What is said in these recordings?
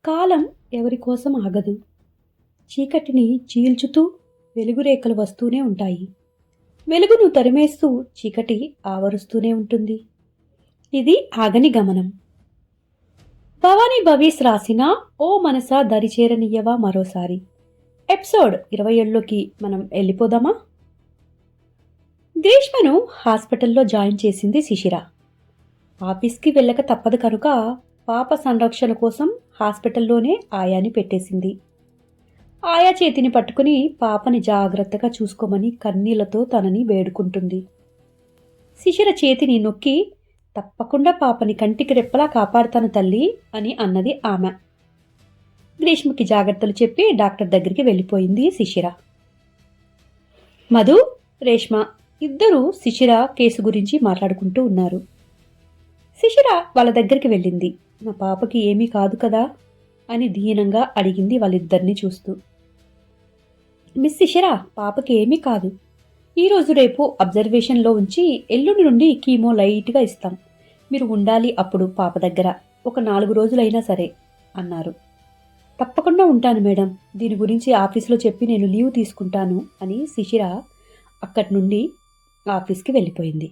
కాలం ఎవరి కోసం ఆగదు. చీకటిని చీల్చుతూ వెలుగురేఖలు వస్తూనే ఉంటాయి. వెలుగును తరిమేస్తూ చీకటి ఆవరుస్తూనే ఉంటుంది. ఇది ఆగని గమనం. భవానీ భవీస్ రాసిన ఓ మనసా దరిచేరనియ్యవా మరోసారి ఎపిసోడ్ 27లోకి మనం వెళ్ళిపోదామా? గ్రీష్మను హాస్పిటల్లో జాయిన్ చేసింది శిశిర. ఆఫీస్కి వెళ్ళక తప్పదు కనుక పాప సంరక్షణ కోసం హాస్పిటల్లోనే ఆయాని పెట్టేసింది. ఆయా చేతిని పట్టుకుని పాపని జాగ్రత్తగా చూసుకోమని కన్నీళ్లతో తనని వేడుకుంటుంది. శిశిర చేతిని నొక్కి తప్పకుండా పాపని కంటికి రెప్పలా కాపాడుతాను తల్లి అని అన్నది ఆమె. గ్రీష్మకి జాగ్రత్తలు చెప్పి డాక్టర్ దగ్గరికి వెళ్ళిపోయింది శిశిర. మధు, రేష్మ ఇద్దరూ శిశిర కేసు గురించి మాట్లాడుకుంటూ ఉన్నారు. శిశిర వాళ్ళ దగ్గరికి వెళ్ళింది. నా పాపకి ఏమీ కాదు కదా అని దీనంగా అడిగింది వాళ్ళిద్దరినీ చూస్తూ. మిస్ శిశిర, పాపకి ఏమీ కాదు. ఈరోజు రేపు అబ్జర్వేషన్లో ఉంచి ఎల్లుండి నుండి కీమో లైట్గా ఇస్తాం. మీరు ఉండాలి అప్పుడు పాప దగ్గర ఒక 4 రోజులైనా సరే అన్నారు. తప్పకుండా ఉంటాను మేడం, దీని గురించి ఆఫీస్లో చెప్పి నేను లీవ్ తీసుకుంటాను అని శిశిర అక్కడి నుండి ఆఫీస్కి వెళ్ళిపోయింది.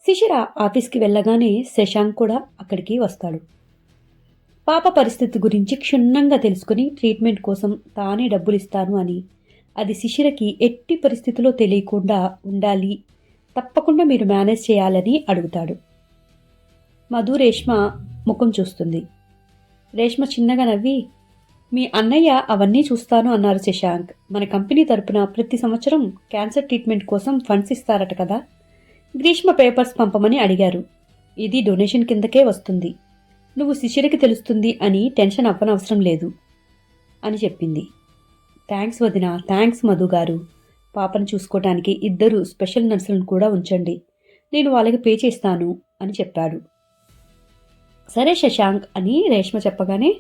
శిశిర ఆఫీస్కి వెళ్ళగానే శశాంక్ కూడా అక్కడికి వస్తాడు. పాప పరిస్థితి గురించి క్షుణ్ణంగా తెలుసుకుని ట్రీట్మెంట్ కోసం తానే డబ్బులు ఇస్తాను అని, అది శిశిరకి ఎట్టి పరిస్థితిలో తెలియకుండా ఉండాలి, తప్పకుండా మీరు మేనేజ్ చేయాలని అడుగుతాడు. మధు రేష్మ ముఖం చూస్తుంది. రేష్మ చిన్నగా నవ్వి, మీ అన్నయ్య అవన్నీ చూస్తాను అన్నారు శశాంక్. మన కంపెనీ తరపున ప్రతి సంవత్సరం క్యాన్సర్ ట్రీట్మెంట్ కోసం ఫండ్స్ ఇస్తారట కదా, గ్రీష్మ పేపర్స్ పంపమని అడిగారు. ఇది డొనేషన్ కిందకే వస్తుంది. నువ్వు శిశిరకి తెలుస్తుంది అని టెన్షన్ అవ్వనవసరం లేదు అని చెప్పింది. థ్యాంక్స్ వదినా, థ్యాంక్స్ మధు గారు. పాపను చూసుకోవటానికి 2 స్పెషల్ నర్సులను కూడా ఉంచండి, నేను వాళ్ళకి పే చేస్తాను అని చెప్పాడు. సరే శశాంక్ అని రేష్మ చెప్పగానే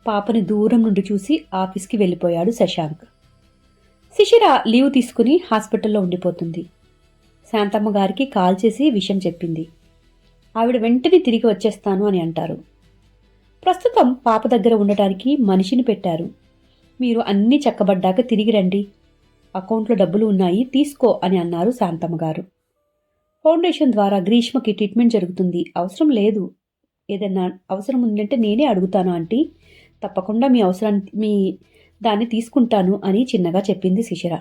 పాపని దూరం నుండి చూసి ఆఫీస్కి వెళ్ళిపోయాడు శశాంక్. శిశిర లీవ్ తీసుకుని హాస్పిటల్లో ఉండిపోతుంది. శాంతమ్మ గారికి కాల్ చేసి విషయం చెప్పింది. ఆవిడ వెంటనే తిరిగి వచ్చేస్తాను అని అంటారు. ప్రస్తుతం పాప దగ్గర ఉండటానికి మనిషిని పెట్టారు. మీరు అన్నీ చక్కబడ్డాక తిరిగి రండి, అకౌంట్లో డబ్బులు ఉన్నాయి తీసుకో అని అన్నారు శాంతమ్మ గారు. ఫౌండేషన్ ద్వారా గ్రీష్మకి ట్రీట్మెంట్ జరుగుతుంది, అవసరం లేదు. ఏదన్నా అవసరం ఉందంటే నేనే అడుగుతాను ఆంటీ, తప్పకుండా మీ దాన్ని తీసుకుంటాను అని చిన్నగా చెప్పింది శిశిర.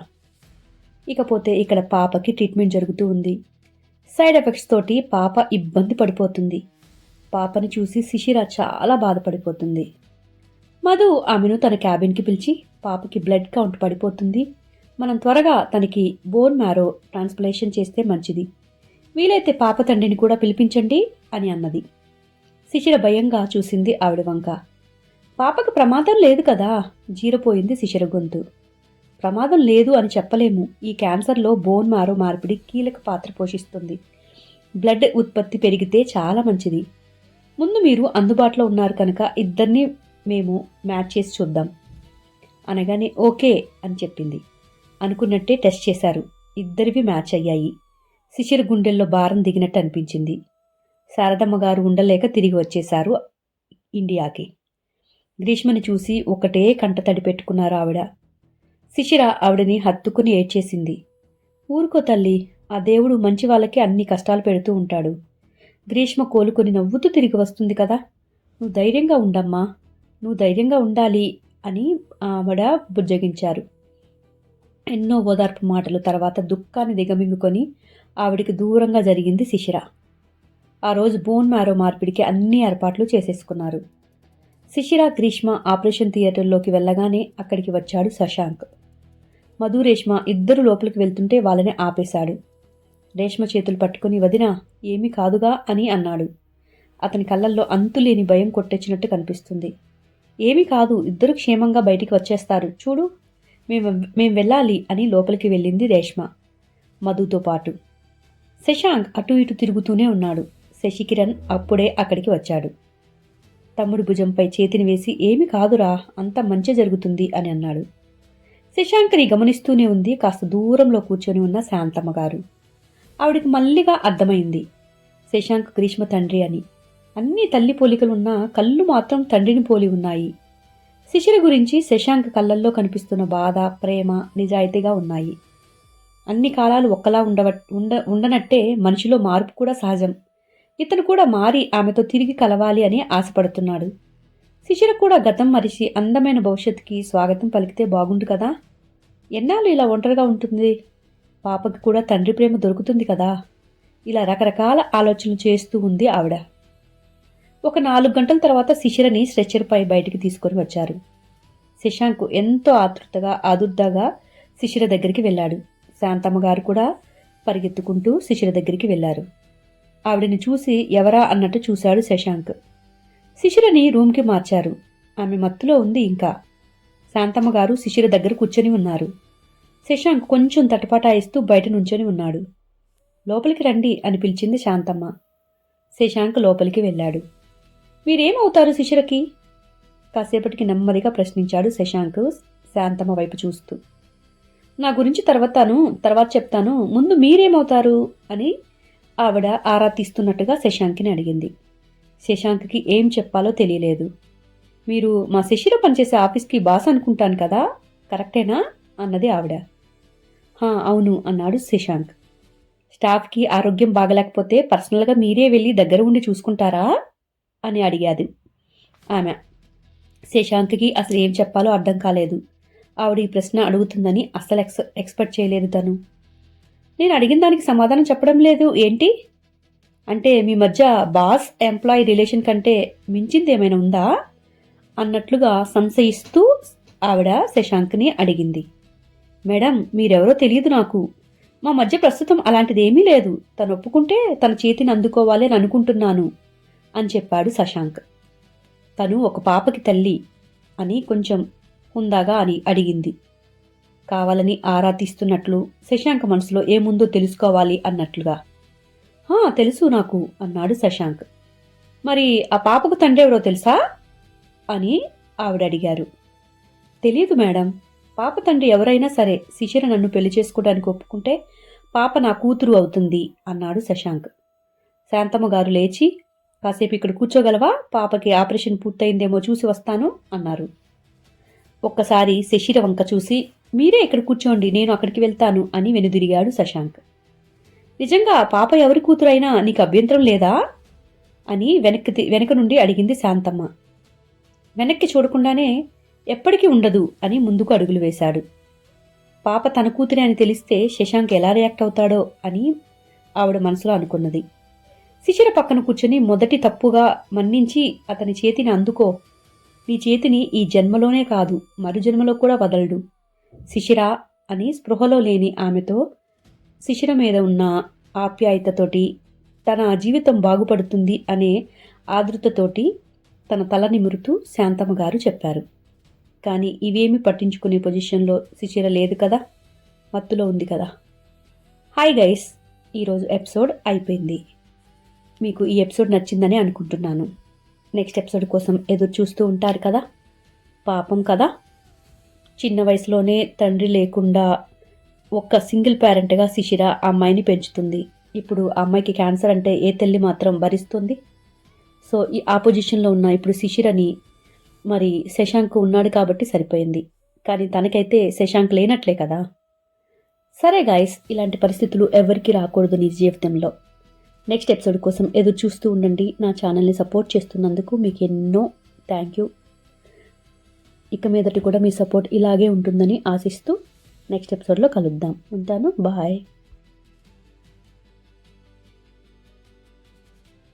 ఇకపోతే ఇక్కడ పాపకి ట్రీట్మెంట్ జరుగుతూ ఉంది. సైడ్ ఎఫెక్ట్స్ తోటి పాప ఇబ్బంది పడిపోతుంది. పాపని చూసి శిశిర చాలా బాధపడిపోతుంది. మధు ఆమెను తన క్యాబిన్కి పిలిచి, పాపకి బ్లడ్ కౌంట్ పడిపోతుంది, మనం త్వరగా తనకి బోన్ మ్యారో ట్రాన్స్ప్లాంటేషన్ చేస్తే మంచిది, వీలైతే పాప తండ్రిని కూడా పిలిపించండి అని అన్నది. శిశిర భయంగా చూసింది ఆవిడ వంక. పాపకు ప్రమాదం లేదు కదా, జీరపోయింది శిశిర గొంతు. ప్రమాదం లేదు అని చెప్పలేము. ఈ క్యాన్సర్లో బోన్ మ్యారో మార్పిడి కీలక పాత్ర పోషిస్తుంది. బ్లడ్ ఉత్పత్తి పెరిగితే చాలా మంచిది. ముందు మీరు అందుబాటులో ఉన్నారు కనుక ఇద్దరిని మేము మ్యాచ్ చేసి చూద్దాం అనగానే ఓకే అని చెప్పింది. అనుకున్నట్టే టెస్ట్ చేశారు. ఇద్దరివి మ్యాచ్ అయ్యాయి. శిశిర గుండెల్లో భారం దిగినట్టు అనిపించింది. శారదమ్మ గారు ఉండలేక తిరిగి వచ్చేశారు ఇండియాకి. గ్రీష్మని చూసి ఒకటే కంటతడి పెట్టుకున్నారు ఆవిడ. శిశిర ఆవిడని హత్తుకుని ఏడ్చేసింది. ఊరుకో తల్లి, ఆ దేవుడు మంచి వాళ్ళకి అన్ని కష్టాలు పెడుతూ ఉంటాడు. గ్రీష్మ కోలుకొని నవ్వుతూ తిరిగి వస్తుంది కదా, నువ్వు ధైర్యంగా ఉండమ్మా, నువ్వు ధైర్యంగా ఉండాలి అని ఆవిడ బుజ్జగించారు. ఎన్నో ఓదార్పు మాటలు తర్వాత దుఃఖాన్ని దిగమింగుకొని ఆవిడికి దూరంగా జరిగింది శిశిర. ఆ రోజు బోన్ మ్యారో మార్పిడికి అన్ని ఏర్పాట్లు చేసేసుకున్నారు. శిశిర గ్రీష్మ ఆపరేషన్ థియేటర్లోకి వెళ్ళగానే అక్కడికి వచ్చాడు శశాంక్. మధు రేష్మ ఇద్దరు లోపలికి వెళ్తుంటే వాళ్ళని ఆపేశాడు. రేష్మ చేతులు పట్టుకుని, వదినా ఏమీ కాదుగా అని అన్నాడు. అతని కళ్ళల్లో అంతులేని భయం కొట్టొచ్చినట్టు కనిపిస్తుంది. ఏమీ కాదు, ఇద్దరు క్షేమంగా బయటికి వచ్చేస్తారు చూడు, మేం వెళ్ళాలి అని లోపలికి వెళ్ళింది రేష్మ మధుతో పాటు. శశాంక్ అటు ఇటు తిరుగుతూనే ఉన్నాడు. శశికిరణ్ అప్పుడే అక్కడికి వచ్చాడు. తమ్ముడు భుజంపై చేతిని వేసి, ఏమి కాదురా, అంత మంచి జరుగుతుంది అని అన్నాడు. శశాంక్ని గమనిస్తూనే ఉంది కాస్త దూరంలో కూర్చొని ఉన్న శాంతమ్మ గారు. ఆవిడికి మళ్ళీగా అర్థమైంది శశాంక్ గ్రీష్మ తండ్రి అని. అన్ని తల్లి పోలికలున్నా కళ్ళు మాత్రం తండ్రిని పోలి ఉన్నాయి. శిశిర గురించి శశాంక్ కళ్ళల్లో కనిపిస్తున్న బాధ, ప్రేమ నిజాయితీగా ఉన్నాయి. అన్ని కాలాలు ఒక్కలా ఉండనట్టే మనిషిలో మార్పు కూడా సహజం. ఇతను కూడా మారి ఆమెతో తిరిగి కలవాలి అని ఆశపడుతున్నాడు. శిశిర కూడా గతం మరిచి అందమైన భవిష్యత్తుకి స్వాగతం పలికితే బాగుండు కదా. ఎన్నాళ్ళు ఇలా ఒంటరిగా ఉంటుంది? పాపకి కూడా తండ్రి ప్రేమ దొరుకుతుంది కదా. ఇలా రకరకాల ఆలోచనలు చేస్తూ ఉంది ఆవిడ. ఒక 4 గంటల తర్వాత శిశిరని స్ట్రెచ్చర్పై బయటికి తీసుకొని వచ్చారు. శశాంక్ ఎంతో ఆదుర్దాగా శిశిర దగ్గరికి వెళ్ళాడు. శాంతమ్మ గారు కూడా పరిగెత్తుకుంటూ శిశిర దగ్గరికి వెళ్లారు. ఆవిడని చూసి ఎవరా అన్నట్టు చూశాడు శశాంక్. శిశిరని రూమ్కి మార్చారు. ఆమె మత్తులో ఉంది ఇంకా. శాంతమ్మ గారు శిశిర దగ్గర కూర్చొని ఉన్నారు. శశాంక్ కొంచెం తటపటాయిస్తూ బయట నుంచొని ఉన్నాడు. లోపలికి రండి అని పిలిచింది శాంతమ్మ. శశాంక్ లోపలికి వెళ్ళాడు. మీరేమవుతారు శిశిరకి? కాసేపటికి నెమ్మదిగా ప్రశ్నించాడు శశాంక్ శాంతమ్మ వైపు చూస్తూ. నా గురించి తర్వాత చెప్తాను, ముందు మీరేమవుతారు అని ఆవిడ ఆరా తీస్తున్నట్టుగా శశాంక్ని అడిగింది. శశాంక్కి ఏం చెప్పాలో తెలియలేదు. మీరు మా శిశిర పనిచేసే ఆఫీస్కి బాస్ అనుకుంటాను కదా, కరెక్టేనా అన్నది ఆవిడ. అవును అన్నాడు శశాంక్. స్టాఫ్కి ఆరోగ్యం బాగలేకపోతే పర్సనల్గా మీరే వెళ్ళి దగ్గర ఉండి చూసుకుంటారా అని అడిగాడు ఆమె. శశాంక్కి అసలు ఏం చెప్పాలో అర్థం కాలేదు. ఆవిడ ఈ ప్రశ్న అడుగుతుందని అస్సలు ఎక్స్పెక్ట్ చేయలేదు తను. నేను అడిగిన దానికి సమాధానం చెప్పడం లేదు ఏంటి? అంటే మీ మధ్య బాస్ ఎంప్లాయీ రిలేషన్ కంటే మించింది ఏమైనా ఉందా అన్నట్లుగా సంశయిస్తూ ఆవిడ శశాంక్ని అడిగింది. మేడం, మీరెవరో తెలియదు నాకు. మా మధ్య ప్రస్తుతం అలాంటిదేమీ లేదు. తను ఒప్పుకుంటే తన చేతిని అందుకోవాలి అని అనుకుంటున్నాను అని చెప్పాడు శశాంక్. తను ఒక పాపకి తల్లి అని కొంచెం హుందాగా అని అడిగింది. కావాలని ఆరా తీస్తున్నట్లు శశాంక్ మనసులో ఏముందో తెలుసుకోవాలి అన్నట్లుగా. తెలుసు నాకు అన్నాడు శశాంక్. మరి ఆ పాపకు తండ్రి ఎవరో తెలుసా అని ఆవిడ అడిగారు. తెలియదు మేడం. పాప తండ్రి ఎవరైనా సరే శిశిర నన్ను పెళ్లి చేసుకోవడానికి ఒప్పుకుంటే పాప నా కూతురు అవుతుంది అన్నాడు శశాంక్. శాంతమ్మ గారు లేచి, కాసేపు ఇక్కడ కూర్చోగలవా? పాపకి ఆపరేషన్ పూర్తయిందేమో చూసి వస్తాను అన్నారు. ఒక్కసారి శశిర వంక చూసి, మీరే ఇక్కడ కూర్చోండి, నేను అక్కడికి వెళ్తాను అని వెనుదిరిగాడు శశాంక్. నిజంగా పాప ఎవరి కూతురైనా నీకు అభ్యంతరం లేదా అని వెనక నుండి అడిగింది శాంతమ్మ. వెనక్కి చూడకుండానే ఎప్పటికీ ఉండదు అని ముందుకు అడుగులు వేశాడు. పాప తన కూతురే అని తెలిస్తే శశాంక్ ఎలా రియాక్ట్ అవుతాడో అని ఆవిడ మనసులో అనుకున్నది. శిశిర పక్కన కూర్చొని మొదటి తప్పుగా మన్నించి అతని చేతిని అందుకో. నీ చేతిని ఈ జన్మలోనే కాదు మరు జన్మలో కూడా వదలడు. శిశిర అని స్పృహలో లేని ఆమెతో శిశిర మీద ఉన్న ఆప్యాయతతోటి తన జీవితం బాగుపడుతుంది అనే ఆదృతతోటి తన తల నిమురుతూ శాంతమ్మ గారు చెప్పారు. కానీ ఇవేమి పట్టించుకునే పొజిషన్లో శిశిర లేదు కదా, మత్తులో ఉంది కదా. హాయ్ గైస్, ఈరోజు ఎపిసోడ్ అయిపోయింది. మీకు ఈ ఎపిసోడ్ నచ్చిందని అనుకుంటున్నాను. నెక్స్ట్ ఎపిసోడ్ కోసం ఎదురు చూస్తూ ఉంటారు కదా. పాపం కదా, చిన్న వయసులోనే తండ్రి లేకుండా ఒక్క సింగిల్ పేరెంట్గా శిశిర ఆ అమ్మాయిని పెంచుతుంది. ఇప్పుడు ఆ అమ్మాయికి క్యాన్సర్ అంటే ఏ తల్లి మాత్రం భరిస్తుంది? సో ఈ ఆపోజిషన్లో ఉన్న ఇప్పుడు శిశిరని మరి శశాంక్ ఉన్నాడు కాబట్టి సరిపోయింది. కానీ తనకైతే శశాంక్ లేనట్లే కదా. సరే గాయస్, ఇలాంటి పరిస్థితులు ఎవరికి రాకూడదు నీ జీవితంలో. నెక్స్ట్ ఎపిసోడ్ కోసం ఎదురు చూస్తూ ఉండండి. నా ఛానల్ని సపోర్ట్ చేస్తున్నందుకు మీకు ఎన్నో థ్యాంక్ యూ. ఇక మీదటి కూడా మీ సపోర్ట్ ఇలాగే ఉంటుందని ఆశిస్తూ నెక్స్ట్ ఎపిసోడ్లో కలుద్దాం. ఉంటాను, బాయ్.